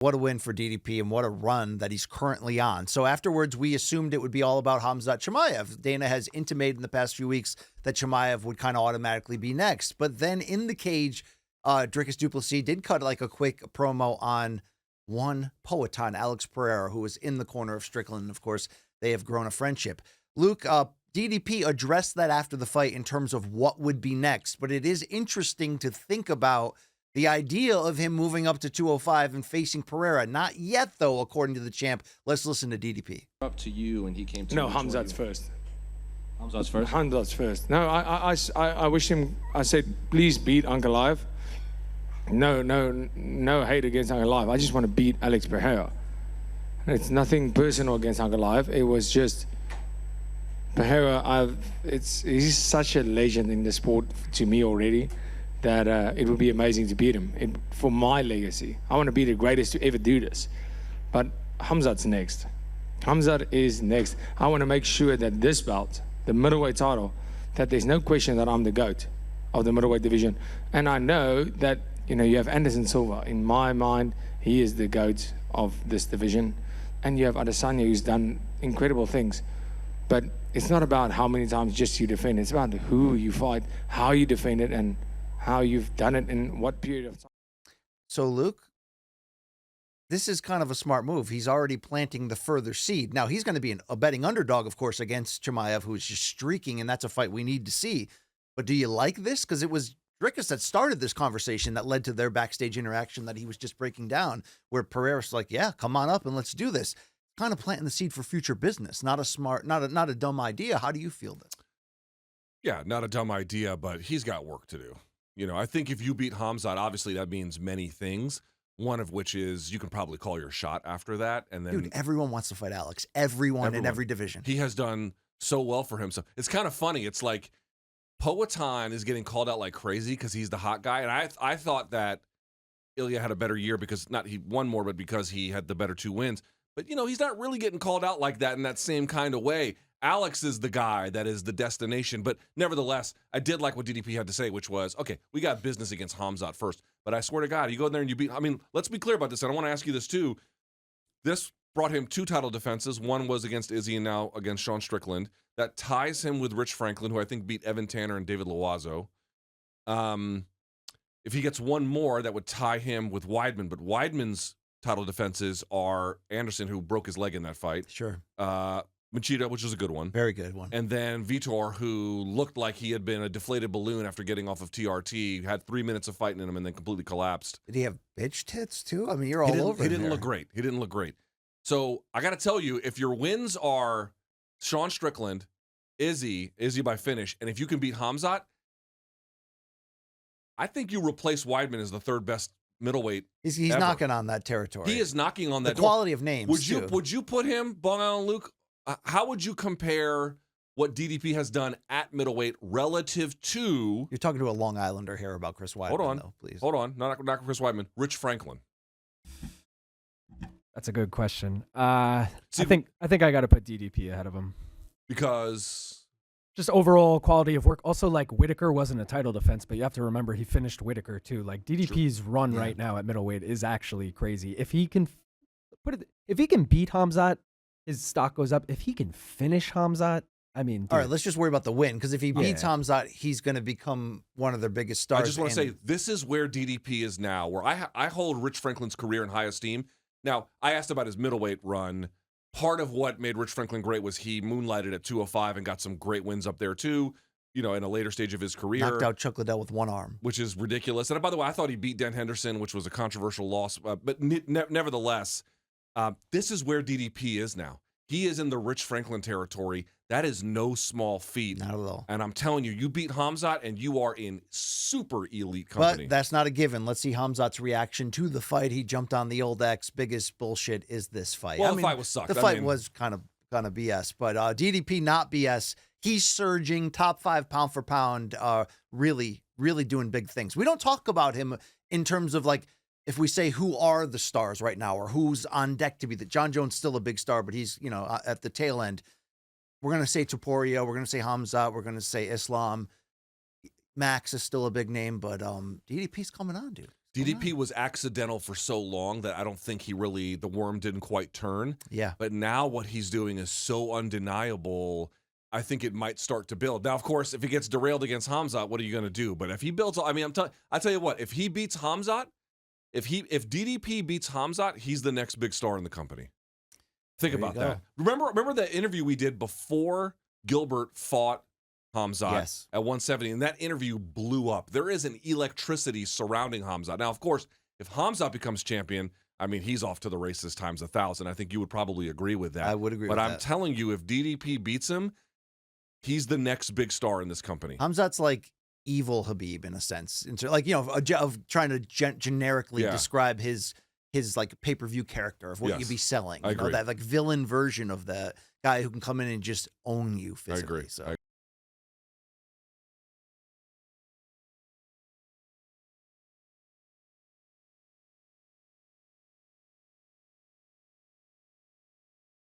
What a win for DDP and what a run that he's currently on. So afterwards, we assumed it would be all about Khamzat Chimaev. Dana has intimated in the past few weeks that Chimaev would kind of automatically be next. But then in the cage, Dricus Du Plessis did cut like a quick promo on one Poetan, Alex Pereira, who was in the corner of Strickland. And of course, they have grown a friendship. Luke, DDP addressed that after the fight in terms of what would be next. But it is interesting to think about the idea of him moving up to 205 and facing Pereira. Not yet, though, according to the champ. Let's listen to DDP. Up to you, and he came to No, Khamzat's first. Khamzat's first? Khamzat's first. No, I wish him, I said, please beat Ankalaev. No hate against Ankalaev. I just want to beat Alex Pereira. It's nothing personal against Ankalaev. It was just Pereira. He's such a legend in the sport to me already, that it would be amazing to beat him for my legacy. I want to be the greatest to ever do this. But Khamzat's next. Khamzat is next. I want to make sure that this belt, the middleweight title, that there's no question that I'm the GOAT of the middleweight division. And I know that, you have Anderson Silva. In my mind, he is the GOAT of this division. And you have Adesanya, who's done incredible things. But it's not about how many times just you defend. It's about who you fight, how you defend it, and how you've done it in what period of time. So, Luke, this is kind of a smart move. He's already planting the further seed. Now, he's going to be a betting underdog, of course, against Chimaev, who is just streaking, and that's a fight we need to see. But do you like this? Because it was Dricus that started this conversation that led to their backstage interaction that he was just breaking down, where Pereira's like, yeah, come on up and let's do this. Kind of planting the seed for future business. Not a dumb idea. How do you feel this? Yeah, not a dumb idea, but he's got work to do. I think if you beat Khamzat, obviously that means many things. One of which is you can probably call your shot after that. And then, dude, everyone wants to fight Alex. Everyone in every division. He has done so well for him. So it's kind of funny. It's like Poetan is getting called out like crazy because he's the hot guy. And I thought that Ilya had a better year because not he won more, but because he had the better 2 wins. But, he's not really getting called out like that in that same kind of way. Alex is the guy that is the destination. But nevertheless, I did like what DDP had to say, which was, okay, we got business against Khamzat first. But I swear to God, you go in there and you beat, let's be clear about this. And I want to ask you this too. This brought him 2 title defenses. One was against Izzy and now against Sean Strickland. That ties him with Rich Franklin, who I think beat Evan Tanner and David Loazo. If he gets one more, that would tie him with Weidman. But Weidman's title defenses are Anderson, who broke his leg in that fight. Sure. Machida, which was a good one. Very good one. And then Vitor, who looked like he had been a deflated balloon after getting off of TRT, had 3 minutes of fighting in him and then completely collapsed. Did he have bitch tits too? You're all over. He didn't look great. He didn't look great. So I got to tell you, if your wins are Sean Strickland, Izzy by finish, and if you can beat Khamzat, I think you replace Weidman as the 3rd best middleweight. He's knocking on that territory. He is knocking on that. The quality of names. Would you put him, Bong Allen Luke? How would you compare what DDP has done at middleweight relative to? You're talking to a Long Islander here about Chris Weidman. Hold on, though, please. Hold on, not Chris Weidman. Rich Franklin. That's a good question. I think I got to put DDP ahead of him because just overall quality of work. Also, like Whitaker wasn't a title defense, but you have to remember he finished Whitaker too. Like DDP's run right now at middleweight is actually crazy. If he can beat Khamzat, his stock goes up. If he can finish Khamzat, dude. All right, let's just worry about the win, because if he beats Khamzat, he's going to become one of their biggest stars. I just want to say, this is where DDP is now, where I hold Rich Franklin's career in high esteem. Now, I asked about his middleweight run. Part of what made Rich Franklin great was he moonlighted at 205 and got some great wins up there too, in a later stage of his career. Knocked out Chuck Liddell with one arm. Which is ridiculous. And by the way, I thought he beat Dan Henderson, which was a controversial loss. But nevertheless, this is where DDP is now. He is in the Rich Franklin territory. That is no small feat. Not at all. And I'm telling you, you beat Khamzat and you are in super elite company. But that's not a given. Let's see Khamzat's reaction to the fight. He jumped on the old X. Biggest bullshit is this fight. Well, the fight was sucked. The fight was kind of BS. But DDP, not BS. He's surging, top 5 pound for pound, really, really doing big things. We don't talk about him in terms of like, if we say who are the stars right now or who's on deck to be John Jones still a big star, but he's, at the tail end. We're going to say Topuria. We're going to say Khamzat. We're going to say Islam. Max is still a big name, but DDP's coming on, dude. DDP was accidental for so long that I don't think the worm didn't quite turn. Yeah. But now what he's doing is so undeniable. I think it might start to build. Now, of course, if he gets derailed against Khamzat, what are you going to do? But if he builds, I mean, I tell you what, if he beats Khamzat, if DDP beats Khamzat, he's the next big star in the company. Think There you about go. that. Remember the interview we did before Gilbert fought Khamzat Yes. at 170, and that interview blew up. There is an electricity surrounding Khamzat. Now, of course, if Khamzat becomes champion, I mean, he's off to the races times 1,000. I think you would probably agree with that. I would agree but with I'm that. telling you, if DDP beats him, he's the next big star in this company. Khamzat's like evil Habib in a sense, like, you know, of trying to generically Yeah. describe his like pay-per-view character of what Yes. you'd be selling. I You know, agree. that like villain version of the guy who can come in and just own you physically. agree. So I